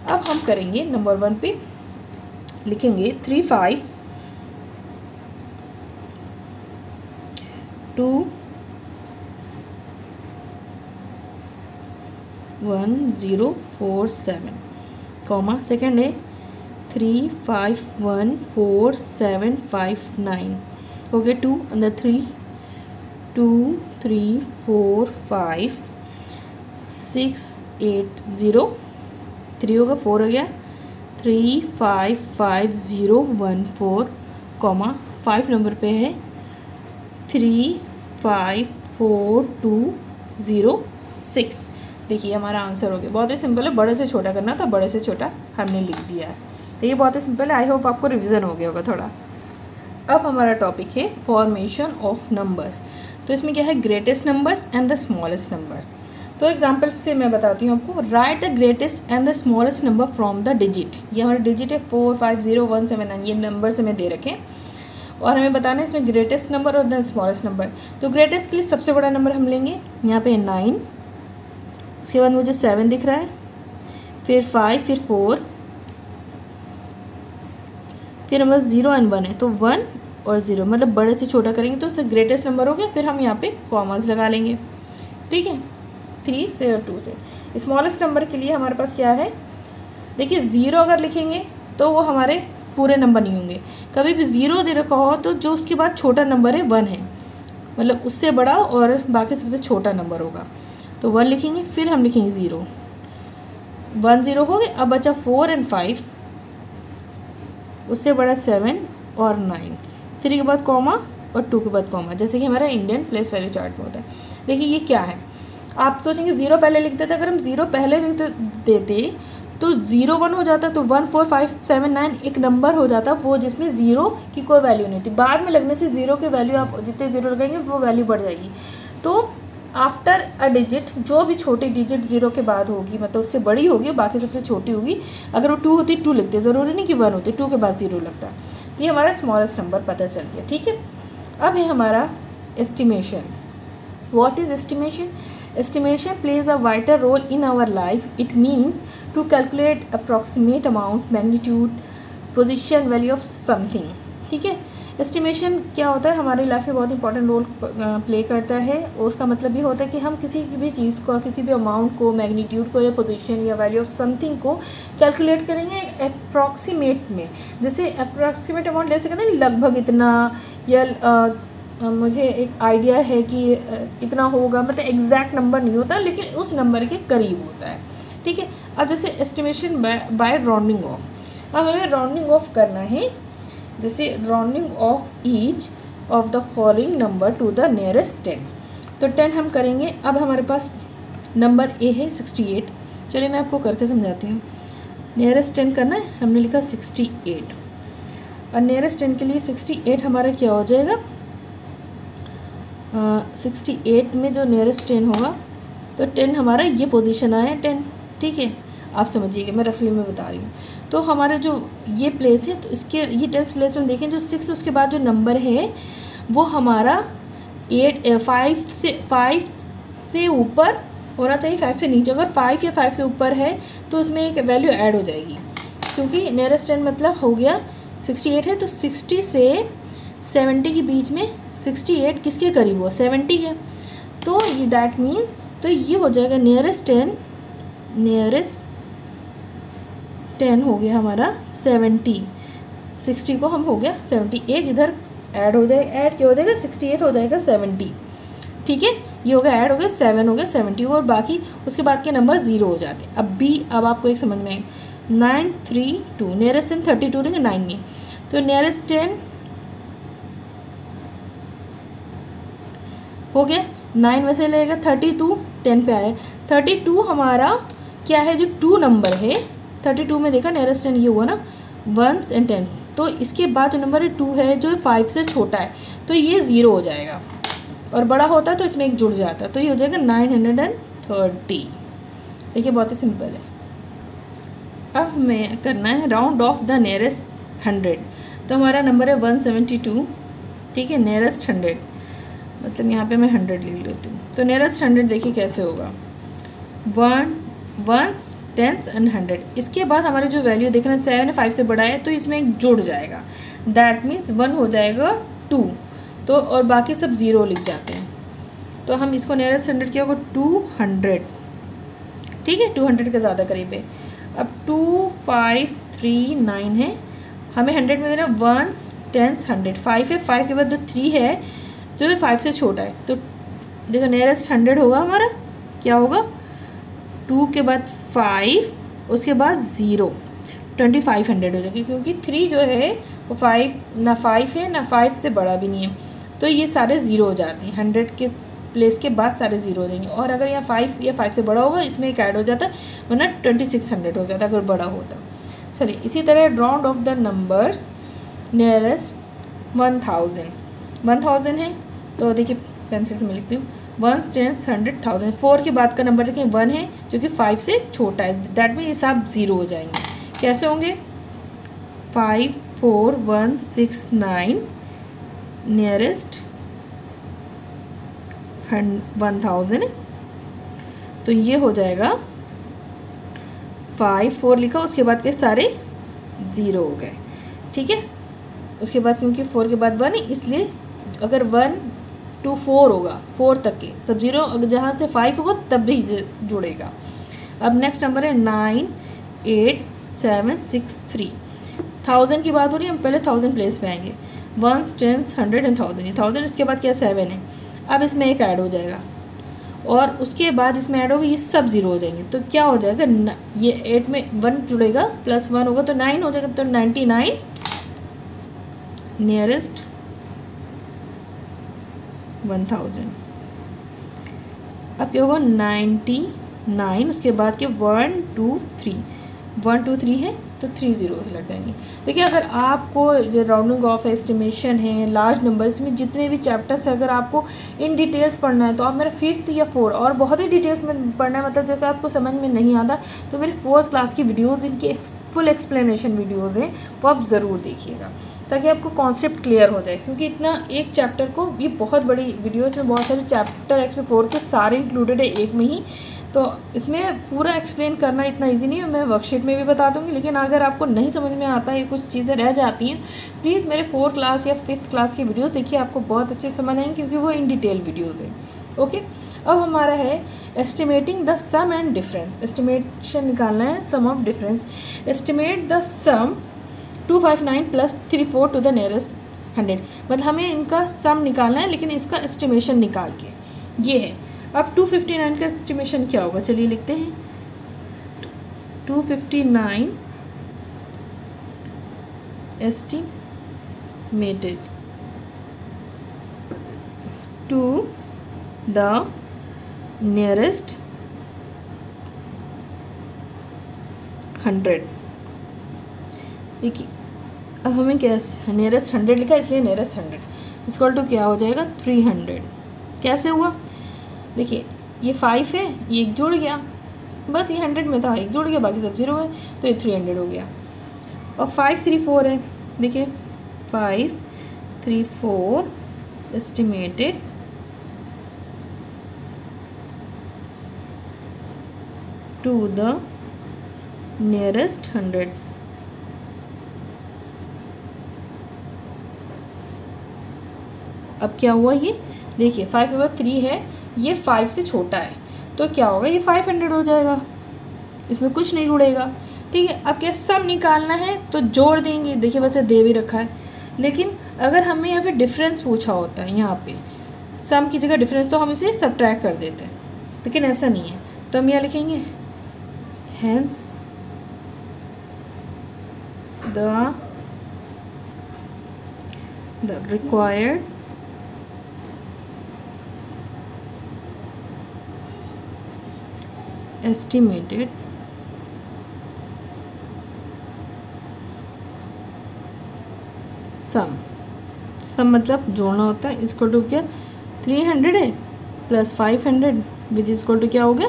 अब हम करेंगे नंबर 1 पे लिखेंगे 3 5 2 1 0 4 7, कॉमा, सेकेंड है 3 5 1 4 7 5 9, हो गया 2 अंदर 3 2 3 4 5 6 8 0, 3 होगा, 4 हो गया, 3 5 5 0 1 4, कॉमा, 5 नंबर पे है 3 5 4 2 0 6। देखिए हमारा आंसर हो गया, बहुत ही सिंपल है, बड़े से छोटा करना था, बड़े से छोटा हमने लिख दिया है। तो ये बहुत ही सिंपल है, आई होप आपको रिवीजन हो गया होगा थोड़ा। अब हमारा टॉपिक है फॉर्मेशन ऑफ नंबर्स। तो इसमें क्या है, greatest numbers and the smallest numbers. तो एग्जांपल से मैं बताती हूँ आपको, right the greatest and the smallest number from the digit. ये हमारा डिजिट है 4 5 0 1 7 9, ये नंबर से हमें दे रखे हैं और हमें बताना है इसमें ग्रेटेस्ट नंबर और द स्मॉलेस्ट नंबर। तो ग्रेटेस्ट के लिए सबसे बड़ा नंबर हम लेंगे, यहाँ पे 9, उसके बाद मुझे 7 दिख रहा है, फिर 5, फिर 4, फिर हमारे 0 एंड 1 है, तो 1 और 0 मतलब बड़े से छोटा करेंगे तो उससे ग्रेटेस्ट नंबर हो गया। फिर हम यहाँ पे कॉमर्स लगा लेंगे, ठीक है, 3 से और 2 से। स्मॉलेस्ट नंबर के लिए हमारे पास क्या है, देखिए 0 अगर लिखेंगे तो वो हमारे पूरे नंबर नहीं होंगे। कभी भी 0 दे रखा हो तो जो उसके बाद छोटा नंबर है 1 है, मतलब उससे बड़ा और बाकी सबसे छोटा नंबर होगा, तो 1 लिखेंगे, फिर हम लिखेंगे 0, 1 0 हो गए। अब बचा 4 एंड 5, उससे बड़ा 7 और 9, 3 के बाद कॉमा और 2 के बाद कॉमा, जैसे कि हमारा इंडियन प्लेस वैल्यू चार्ट में होता है। देखिए ये क्या है, आप सोचेंगे 0 पहले लिख देते, अगर हम 0 पहले लिख देते तो 0 1 हो जाता, तो 1 4 5 7 9 एक नंबर हो जाता वो जिसमें 0 की कोई वैल्यू नहीं थी। बाद में लगने से 0 की वैल्यू आप जितने 0 लगाएंगे वो वैल्यू बढ़ जाएगी। तो आफ्टर अ डिजिट जो भी छोटी डिजिट 0 के बाद होगी, मतलब उससे बड़ी होगी, बाकी सबसे छोटी होगी। अगर वो 2 होती 2 लिखते, ज़रूरी नहीं कि 1 होती, 2 के बाद 0 लगता। तो ये हमारा स्मॉलेस्ट नंबर पता चल गया, ठीक है। अब है हमारा estimation. What is estimation? Estimation plays a vital role in our life. It means to calculate approximate amount, magnitude, position, value of something. ठीक है, एस्टिमेशन क्या होता है, हमारी लाइफ में बहुत इंपॉर्टेंट रोल प्ले करता है। उसका मतलब ये होता है कि हम किसी भी चीज़ को, किसी भी अमाउंट को, मैग्नीट्यूड को या पोजीशन या वैल्यू ऑफ समथिंग को कैलकुलेट करेंगे अप्रॉक्सीमेट में। जैसे अप्रॉक्सीमेट अमाउंट ले सकते हैं, लगभग इतना, या मुझे एक आइडिया है कि इतना होगा, मतलब एग्जैक्ट नंबर नहीं होता लेकिन उस नंबर के करीब होता है, ठीक है। अब जैसे एस्टिमेशन बाय राउंडिंग ऑफ, अब हमें राउंडिंग ऑफ करना है। जैसे rounding off each of the following number two the nearest 10, तो 10 हम करेंगे। अब हमारे पास नंबर ए है 68, चलिए मैं आपको करके समझाती हूँ। नियरेस्ट 10 करना है, हमने लिखा 68, और नियरेस्ट 10 के लिए 68 हमारा क्या हो जाएगा, 68 में जो नियरेस्ट 10 होगा, तो 10 हमारा ये पोजीशन आया 10, ठीक है। आप समझिएगा, मैं रफली में बता रही हूँ। तो हमारा जो ये प्लेस है, तो इसके ये 10th प्लेस में देखें, जो 6 उसके बाद जो नंबर है वो हमारा 5 से ऊपर होना चाहिए, 5 से नीचे। अगर 5 या 5 से ऊपर है तो उसमें एक वैल्यू ऐड हो जाएगी, क्योंकि नियरेस्ट 10 मतलब हो गया 68 है, तो 60 से 70 के बीच में 68 किसके करीब हुआ, 70 है। तो ये दैट मीन्स, तो ये हो जाएगा नियरेस्ट 10 हो गया हमारा 70, 60 को हम हो गया 70, एक इधर ऐड हो जाएगा, ऐड क्या हो जाएगा 68 हो जाएगा 70, ठीक है। ये हो गया ऐड हो गया 7 हो गया 70, और बाकी उसके बाद के नंबर 0 हो जाते हैं। अब आपको एक समझ में आएगा 932, नियरेस्ट 10 32 रहेंगे 9 में, तो नियरेस्ट 10 हो गया 9 में से लगेगा 32, 10 पे आया 32 हमारा क्या है, जो 2 नंबर है 32 में देखा नियरेस्ट 10 ये हुआ ना, 1s and 10s, तो इसके बाद जो नंबर है 2 है जो 5 से छोटा है, तो ये 0 हो जाएगा, और बड़ा होता है तो इसमें एक जुड़ जाता है, तो ये हो जाएगा 930। देखिए बहुत ही सिंपल है। अब हमें करना है राउंड ऑफ द नियरेस्ट 100, तो हमारा नंबर है 172, ठीक है। नियरेस्ट 100 मतलब यहाँ पे मैं 100 लिख लेती हूँ, तो नियरेस्ट 100 देखिए कैसे होगा, 1s 10s and 100। इसके बाद हमारे जो वैल्यू देखना 7 है 5 से बड़ा है, तो इसमें एक जुड़ जाएगा, दैट मीन्स 1 हो जाएगा 2, तो और बाकी सब 0 लिख जाते हैं। तो हम इसको नियरेस्ट 100 क्या होगा 200, ठीक है, 200 के ज़्यादा करीब है। अब 2539 है, हमें 100 में देना 1s 10s 100, 5 है, 5 के बाद जो 3 है जो 5 से छोटा है, तो देखो नियरेस्ट 100 होगा हमारा क्या होगा, 2 के बाद 5 उसके बाद 0, 2500 हो जाएगी, क्योंकि 3 जो है वो 5 ना 5 है ना 5 से बड़ा भी नहीं है, तो ये सारे 0 हो जाते हैं, 100 के प्लेस के बाद सारे 0 हो जाएंगे। और अगर यहाँ 5 या 5 से बड़ा होगा इसमें एक ऐड हो जाता, वरना 2600 हो जाता अगर बड़ा होता। चलिए इसी तरह round of the numbers nearest 1000 है, तो देखिए पेंसिल से मैं लिखती हूँ 1s 10s 100 1000, 4 के बाद का नंबर देखें 1 है जो कि 5 से छोटा है, दैट मीन ये सब 0 हो जाएंगे। कैसे होंगे, 54169 नियरेस्ट 1000, तो ये हो जाएगा 5 4 लिखा, उसके बाद के सारे 0 हो गए, ठीक है। उसके बाद क्योंकि 4 के बाद 1 है इसलिए अगर 1 to 4 होगा, 4 तक के सब 0, अगर जहाँ से 5 होगा तब भी जुड़ेगा। अब नेक्स्ट नंबर है 98763, 1000 की बात हो रही है, हम पहले 1000 प्लेस पे आएंगे, 1s 10s 100 and 1000, इसके बाद क्या 7 है, अब इसमें एक ऐड हो जाएगा और उसके बाद इसमें ऐड होगा, ये सब 0 हो जाएंगे, तो क्या हो जाएगा, ये 8 में 1 जुड़ेगा प्लस 1 होगा तो 9 हो जाएगा, तो 99 नियरेस्ट 1000। अब क्या होगा 99, उसके बाद के 1 2 3 है तो 3 zeros लग जाएंगे। देखिए अगर आपको जो राउंडिंग ऑफ एस्टिमेशन है, लार्ज नंबर्स में जितने भी चैप्टर्स है, अगर आपको इन डिटेल्स पढ़ना है तो आप मेरा 5th या 4th और बहुत ही डिटेल्स में पढ़ना है, मतलब जब आपको समझ में नहीं आता तो मेरी 4th क्लास की वीडियोज़, इनकी फुल एक्सप्लेनेशन वीडियोज़ हैं वो आप ज़रूर देखिएगा ताकि आपको कॉन्सेप्ट क्लियर हो जाए, क्योंकि इतना एक चैप्टर को, ये बहुत बड़ी वीडियो, इसमें बहुत सारे चैप्टर एक्चुअली 4th के सारे इंक्लूडेड है एक में ही, तो इसमें पूरा एक्सप्लेन करना इतना इजी नहीं है, मैं वर्कशीट में भी बता दूंगी, लेकिन अगर आपको नहीं समझ में आता है, कुछ चीज़ें रह जाती हैं, प्लीज़ मेरे 4th क्लास या 5th क्लास की वीडियोस देखिए, आपको बहुत अच्छे समझ आएंगे क्योंकि वो इन डिटेल वीडियोज़ हैं। ओके, अब हमारा है estimating the sum and difference. Estimation निकालना है sum of difference. Estimate the sum 259 + 34 to the nearest 100, मतलब हमें इनका सम निकालना है लेकिन इसका एस्टिमेशन निकाल के ये है। अब 259 का एस्टिमेशन क्या होगा, चलिए लिखते हैं। 259 एस्टिमेटेड टू द नियरेस्ट 100। देखिए अब हमें क्या नियरेस्ट 100 लिखा है, इसलिए नियरेस्ट 100 इक्वल टू क्या हो जाएगा 300। कैसे हुआ, देखिए ये 5 है, ये एक जुड़ गया, बस ये 100 में था, एक जुड़ गया, बाकी सब 0 है, तो ये 300 हो गया। और 534 है, देखिए 534 एस्टिमेटेड टू द नियरेस्ट 100। अब क्या हुआ, ये देखिए 5 के बाद 3 है, ये 5 से छोटा है, तो क्या होगा, ये 500 हो जाएगा, इसमें कुछ नहीं जुड़ेगा। ठीक है, अब क्या सम निकालना है तो जोड़ देंगे, देखिए वैसे दे भी रखा है, लेकिन अगर हमें यहाँ पे डिफरेंस पूछा होता है, यहाँ पे सम की जगह डिफरेंस, तो हम इसे सब्ट्रैक्ट कर देते हैं, लेकिन ऐसा नहीं है, तो हम यहाँ लिखेंगे hence the required estimated सम मतलब जोड़ना होता है, इसको टू क्या 300 है + 500 विच इक्वल टू क्या हो गया,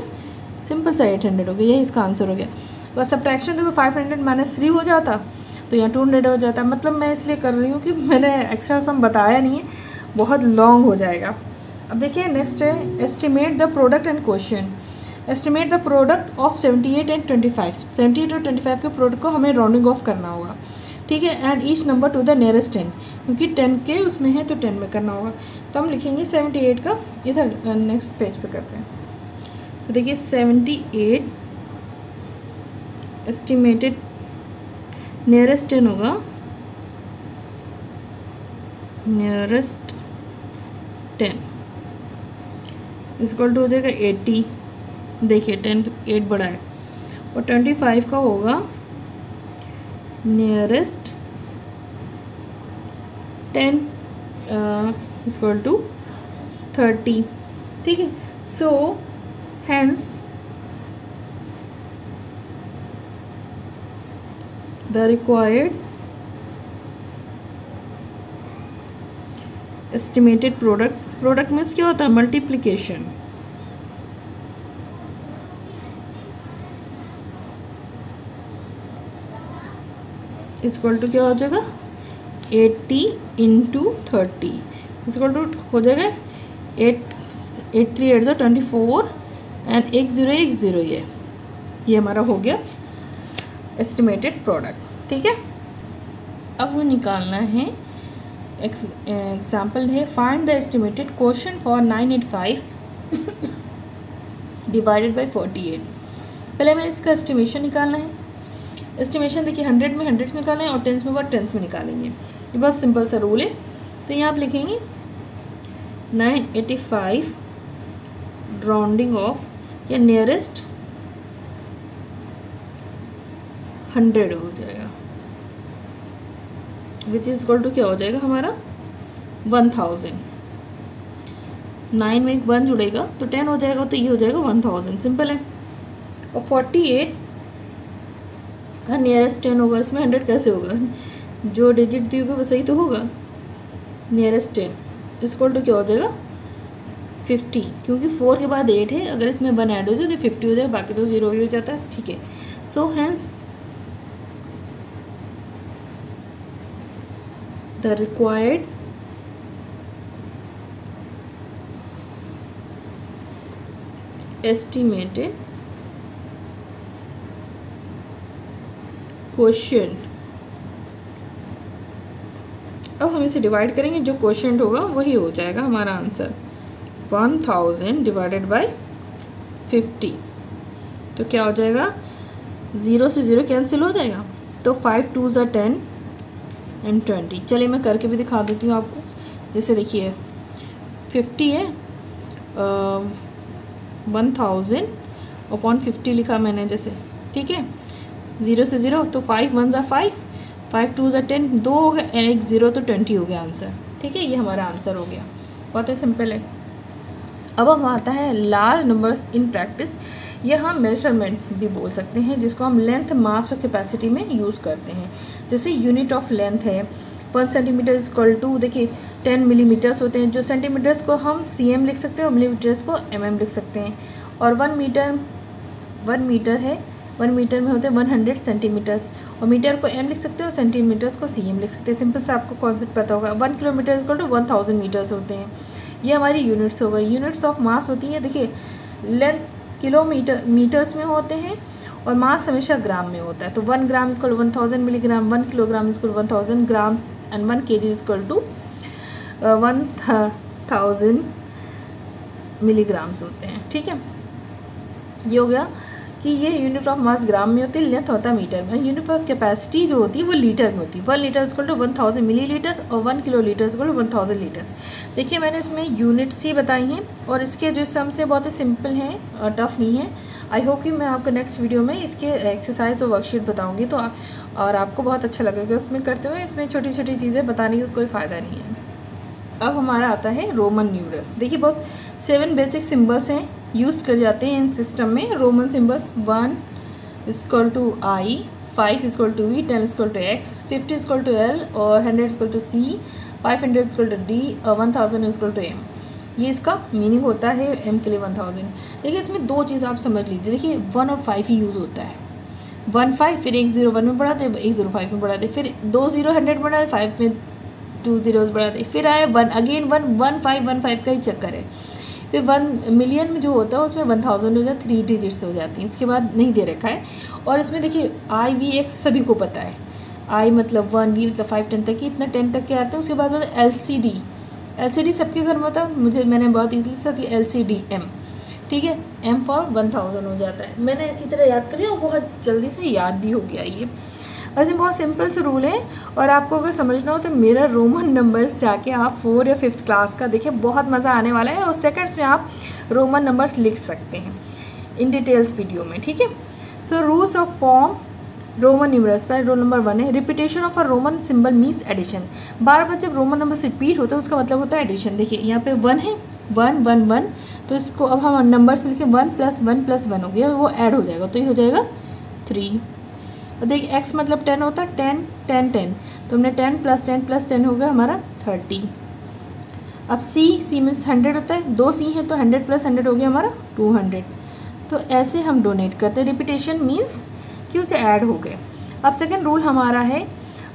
सिंपल सा 800 हो गया, यही इसका आंसर हो गया। और सब्ट्रैक्शन देखो 500 - 3 हो जाता तो यहाँ 200 हो जाता, मतलब मैं इसलिए कर रही हूँ कि मैंने एक्स्ट्रा सम बताया नहीं है, बहुत लॉन्ग हो जाएगा। अब देखिए नेक्स्ट है estimate the product and question. Estimate the product of 78 and 25। 78 और 25 के प्रोडक्ट को हमें राउंडिंग ऑफ करना होगा, ठीक है, and each number two the nearest 10, क्योंकि 10 के उसमें है तो 10 में करना होगा। तो हम लिखेंगे 78 का, इधर नेक्स्ट पेज पे करते हैं। तो देखिए 78 एस्टिमेटेड नियरेस्ट 10 होगा, नियरेस्ट 10 इक्वल टू हो जाएगा 80। देखिए 10 8 बड़ा है, और 25 का होगा नियरेस्ट 10 इक्वल टू 30। ठीक है, सो hence the required estimated product means क्या होता है, मल्टीप्लिकेशन, इक्वल टू क्या हो जाएगा 80 × 30 इक्वल टू हो जाएगा 8 3 8 24 एंड 1 0 1 0। ये हमारा हो गया एस्टिमेटेड प्रोडक्ट। ठीक है, अब हमें निकालना है एग्जाम्पल है find the estimated question for 985 divided by 48। पहले हमें इसका एस्टिमेशन निकालना है। एस्टिमेशन देखिए 100 में 100 निकालें और 10 में 10 में निकालेंगे, ये बहुत सिंपल सा रूल है। तो यहाँ आप लिखेंगे 985 राउंडिंग ऑफ या नियरेस्ट 100 हो जाएगा, विच इज इक्वल टू क्या हो जाएगा हमारा 1000। 9 में एक 1 जुड़ेगा तो 10 हो जाएगा, तो ये हो जाएगा 1000, सिंपल है। और 48 का नियरेस्ट 10 होगा, इसमें 100 कैसे होगा, जो डिजिट दी होगी वो सही तो होगा। नियरेस्ट 10 इक्वल टू क्या हो जाएगा 50, क्योंकि 4 के बाद 8 है, अगर इसमें 1 ऐड हो जाए तो 50 हो जाएगा, बाकी तो 0 ही हो जाता है। ठीक है, so hence the required estimated quotient. अब हम इसे डिवाइड करेंगे, जो क्वोशिएंट होगा वही हो जाएगा हमारा आंसर। 1000 डिवाइडेड बाय 50, तो क्या हो जाएगा, 0 से 0 कैंसिल हो जाएगा, तो 5 2 ज़ा 10 एंड 20। चलिए मैं करके भी दिखा देती हूँ आपको। जैसे देखिए 50 है, 1000 अपॉन 50 लिखा मैंने जैसे, ठीक है, 0 से 0, तो 5 1 ज़ा 5, 5 2 ज़ा 10, 2 हो गया, 1 0, तो 20 हो गया आंसर। ठीक है, ये हमारा आंसर हो गया, बहुत ही सिंपल है। अब हम आता है लार्ज नंबर्स इन प्रैक्टिस। यह हम मेजरमेंट भी बोल सकते हैं, जिसको हम लेंथ, मास और कैपेसिटी में यूज़ करते हैं। जैसे यूनिट ऑफ लेंथ है 1 सेंटीमीटर इक्वल टू, देखिए 10 मिलीमीटर्स होते हैं। जो सेंटीमीटर्स को हम cm लिख सकते हैं और मिलीमीटर्स को mm लिख सकते हैं। और 1 मीटर है, 1 मीटर में होते हैं 100 सेंटीमीटर्स, और मीटर को m लिख सकते हैं और सेंटीमीटर्स को cm लिख सकते हैं। सिंपल सा आपको कॉन्सेप्ट पता होगा। 1 किलोमीटर इक्वल टू 1000 मीटर्स होते हैं। ये हमारी यूनिट्स हो गई। यूनिट्स ऑफ मास होती है, देखिए लेंथ मीटर्स में होते हैं और मास हमेशा ग्राम में होता है। तो 1 gram equal 1000 milligram, 1 kilogram equal 1000 gram and 1 kg equal to 1000 milligrams होते हैं। ठीक है, ये हो गया कि ये यूनिट ऑफ मास ग्राम में होती है, लेंथ होता है मीटर में। यूनिट ऑफ कैपेसिटी जो होती है वो लीटर में होती है। 1 लीटर इक्वल टू 1000 मिलीलीटर्स और 1 kilo litre equal to 1000 litres. देखिए मैंने इसमें यूनिट्स ही बताई हैं और इसके जो सम्स है बहुत ही सिंपल हैं और टफ नहीं है। आई होप कि मैं आपको नेक्स्ट वीडियो में इसके एक्सरसाइज और वर्कशीट बताऊँगी, तो और आपको बहुत अच्छा लगेगा उसमें करते हुए। इसमें छोटी छोटी चीज़ें बताने का कोई फ़ायदा नहीं है। अब हमारा आता है रोमन न्यूमरल्स। देखिए बहुत 7 बेसिक सिंबल्स हैं, यूज़ कर जाते हैं इन सिस्टम में। Roman symbols 1 equal to I, 5 equal to V, 10 equal to X, 50 equal to L और 100 equal to C, 500 equal to D और 1000 इक्वल टू M। ये इसका मीनिंग होता है M के लिए 1000। देखिए इसमें दो चीज़ आप समझ लीजिए। देखिए 1 और 5 ही यूज़ होता है। 1 5, फिर 1 0 1 में बढ़ा दे, 1 0 5 में बढ़ा दे, फिर 2 0 100 बढ़ा दे, 5 में 2 zeros बढ़ा दे, फिर आए 1 अगेन 1 1 5 1 5 का ही चक्कर है। फिर 1 मिलियन में जो होता है उसमें 1000 हो जाता है, 3 डिजिट्स हो जाती हैं। उसके बाद नहीं दे रखा है। और इसमें देखिए I V X सभी को पता है। I मतलब 1, V मतलब 5 10 तक की, इतना 10 तक के आते हैं। उसके बाद होता है LCD सबके घर में होता है। मैंने बहुत ईजिली से LCD M, ठीक है, M फॉर 1000 हो जाता है। मैंने इसी तरह याद कर लिया और बहुत जल्दी से याद भी हो गया ये। वैसे बहुत सिंपल से रूल है और आपको अगर समझना हो तो मेरा रोमन नंबर्स जाके आप 4 या 5th क्लास का देखिए, बहुत मज़ा आने वाला है। और सेकंड्स में आप रोमन नंबर्स लिख सकते हैं इन डिटेल्स वीडियो में। ठीक है, so rules of form Roman numerals. पहले रूल नंबर 1 है, repetition of a Roman symbol means addition. बार बार जब रोमन नंबर रिपीट होता है उसका मतलब होता है एडिशन। देखिए यहाँ पे 1 है, 1 1 1, तो इसको अब हम नंबर्स में लिखें 1 + 1 + 1 हो गया, वो ऐड हो जाएगा, तो ये हो जाएगा 3। और देखिए x मतलब 10 होता है, 10 10 10, तो हमने 10 + 10 + 10 हो गया हमारा 30। अब c मीन्स 100 होता है, 2 c है तो 100 + 100 हो गया हमारा 200। तो ऐसे हम डोनेट करते हैं। रिपीटेशन मीन्स कि उसे ऐड हो गए। अब सेकंड रूल हमारा है,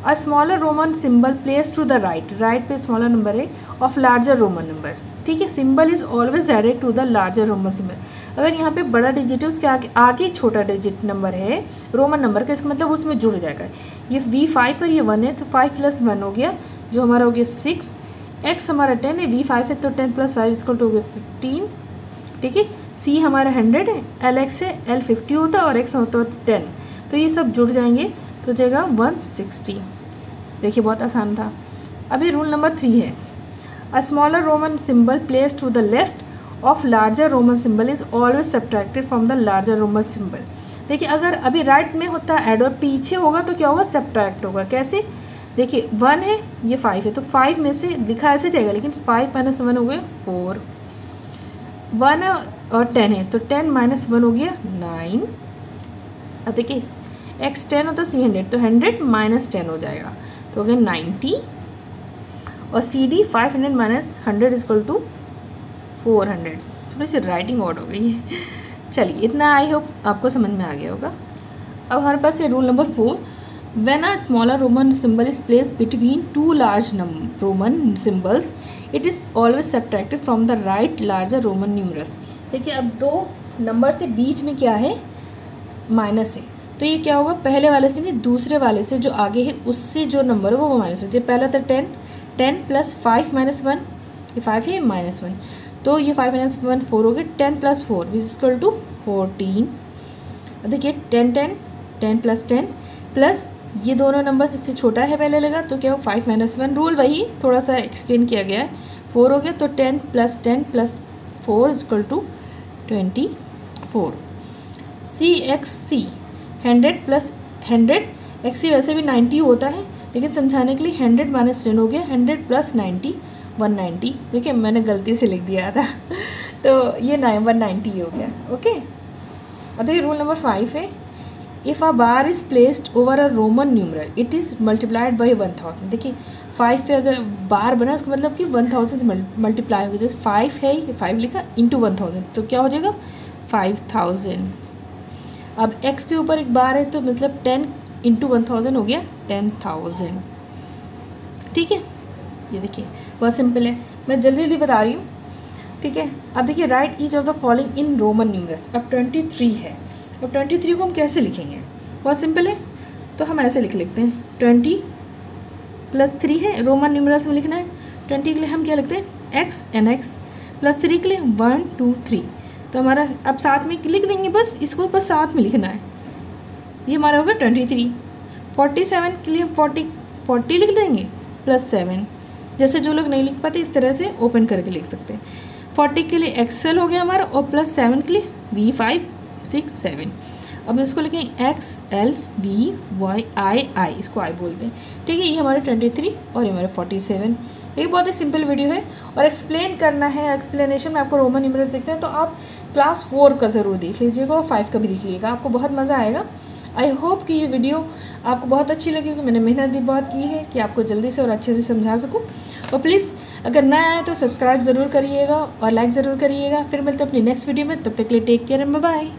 a smaller Roman symbol place to the right पे स्मॉलर नंबर है ऑफ लार्जर रोमन नंबर। ठीक है, symbol is always direct to the larger Roman symbol. अगर यहाँ पे बड़ा डिजिट है उसके आगे छोटा डिजिट नंबर है रोमन नंबर का, इसका मतलब उसमें जुड़ जाएगा। ये V5 और ये 1 है, तो 5 + 1 हो गया, जो हमारा हो गया 6। x हमारा 10 है, V5 है तो 10 + 5 इक्वल टू हो गया 15। ठीक है, c हमारा 100 है, LX है, L 50 होता है और x होता है 10, तो ये सब जुड़ जाएंगे तो जाएगा 160। देखिए बहुत आसान था। अभी रूल नंबर 3 है, a smaller Roman symbol place to the left of larger Roman symbol is always subtracted from the larger Roman symbol. देखिए अगर अभी राइट में होता है ऐड और पीछे होगा तो क्या होगा, सब्ट्रैक्ट होगा। कैसे, देखिए 1 है, ये 5 है, तो 5 में से लिखा ऐसे जाएगा, लेकिन 5 - 1 हो गया 4। 1 है और 10 है, तो 10 - 1 हो गया 9। अब देखिए x 10 होता है, c 100, तो 100 - 10 हो जाएगा, तो हो गया 90। और CD 500 - 100 इक्वल टू 400। थोड़ी सी राइटिंग ऑड हो गई है। चलिए इतना आई होप आपको समझ में आ गया होगा। अब हमारे पास है rule number 4, when a smaller Roman symbol is placed between 2 large Roman symbols it is always subtracted from the right larger Roman numerals. देखिए अब 2 नंबर से बीच में क्या है, माइनस है, तो ये क्या होगा, पहले वाले से नहीं दूसरे वाले से जो आगे है उससे जो नंबर है वो माइनस है। जब पहला था 10, 10 प्लस 5 माइनस 1, ये 5 है माइनस 1, तो ये 5 माइनस 1 4 हो गया, 10 plus 4 which is equal to 14। अब देखिए 10 10 10 प्लस 10 प्लस ये दोनों नंबर इससे छोटा है पहले लगा, तो क्या हो 5 माइनस 1, रूल वही थोड़ा सा एक्सप्लेन किया गया है, 4 हो गया, तो 10 plus 4 is equal to 24। CXC 100 plus 100, XC वैसे भी 90 होता है, लेकिन समझाने के लिए 100 माइनस 10 हो गया, 100 प्लस 90 190। देखिए मैंने गलती से लिख दिया था तो ये 190 हो गया। ओके, अब देखिए रूल नंबर 5 है, if a bar is placed over a Roman numeral it is multiplied by 1000। देखिए 5 पे अगर बार बना उसका मतलब कि 1000 से मल्टीप्लाई होगी, जैसे 5 है, ये 5 लिखा इंटू 1000, तो क्या हो जाएगा 5000। अब x के ऊपर एक बार है तो मतलब 10 इंटू 1000 हो गया 10,000। ठीक है, ये देखिए बहुत सिंपल है, मैं जल्दी जल्दी बता रही हूँ। ठीक है, अब देखिए right each of the following in Roman numerals. अब 23 है, अब 23 को हम कैसे लिखेंगे, बहुत सिंपल है, तो हम ऐसे लिख लेते हैं 20 प्लस 3 है, रोमन न्यूमरल्स में लिखना है। 20 के लिए हम क्या लिखते हैं x एन x, प्लस 3 के लिए 1 2 3, तो हमारा अब साथ में लिख देंगे, बस इसको बस साथ में लिखना है, ये हमारा होगा 23। 47 के लिए हम 40 लिख देंगे प्लस 7, जैसे जो लोग नहीं लिख पाते इस तरह से ओपन करके लिख सकते हैं। 40 के लिए एक्सएल हो गया हमारा, और प्लस 7 के लिए V5 6 7। अब इसको लिखें XLVYII, इसको आई बोलते हैं। ठीक है, ये हमारे 23 और ये हमारे 47। ये बहुत ही सिंपल वीडियो है, और एक्सप्लेन करना है, एक्सप्लेनेशन में आपको रोमन न्यूमरल्स देखते हैं तो आप क्लास 4 का ज़रूर देख लीजिएगा और 5 का भी देख लीजिएगा, आपको बहुत मज़ा आएगा। आई होप कि ये वीडियो आपको बहुत अच्छी लगी, क्योंकि मैंने मेहनत भी बहुत की है कि आपको जल्दी से और अच्छे से समझा सकूं। और प्लीज़ अगर नया आए तो सब्सक्राइब ज़रूर करिएगा और लाइक ज़रूर करिएगा। फिर मिलते हैं अपनी नेक्स्ट वीडियो में, तब तक के लिए take care and bye bye.